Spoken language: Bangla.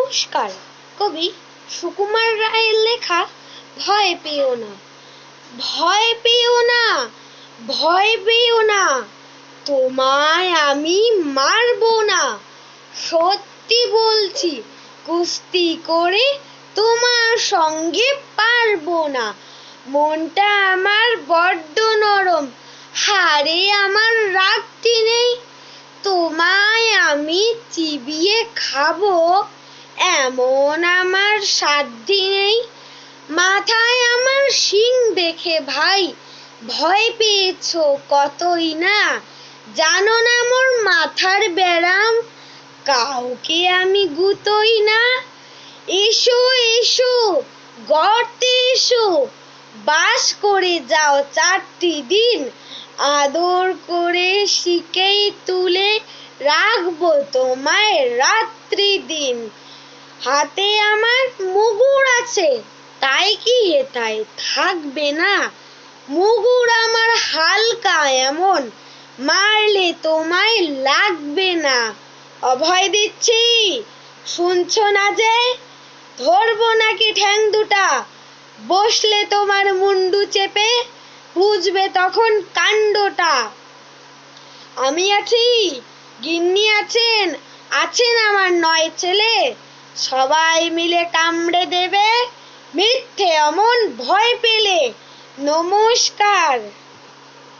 নমস্কার। কবি সুকুমার রায়ের লেখা ভয় পেও না। ভয় পেও না, ভয় পেও না, তোমায় আমি মারবো না। সত্যি বলছি, কুস্তি করে তোমার সঙ্গে পারবো না। মনটা আমার বড্ড নরম, হাড়ে আমার রাখতে নেই। তোমায় আমি চিবিয়ে খাবো এমন আমার সাধ্যি নেই। মাথায় আমার শিং দেখে ভাই ভয় পেয়েছো কতই না। জানো না মোর মাথার ব্যারাম, কাউকে আমি গুতোই না। এসো এসো গর্তে এসো, বাস করে যাও 4টি দিন। আদর করে শিকেই তুলে রাখবো তোমায় রাত্রি দিন। হাতে আমার মুগুর আছে, তাই কি হেথায় থাকবে না? মুগুর আমার হালকা এমন, মারলে তোমায় লাগবে না। অভয় দিচ্ছি, শুনছো না যে? ধরবো নাকি ঠ্যাং দুটা, বসলে তোমার মুন্ডু চেপে, বুঝবে তখন কাণ্ডটা। আমি আছি, গিন্নি আছেন, আছেন আমার 9 ছেলে, সবাই মিলে কামড়ে দেবে মিথ্যে অমন ভয় পেলে। নমস্কার।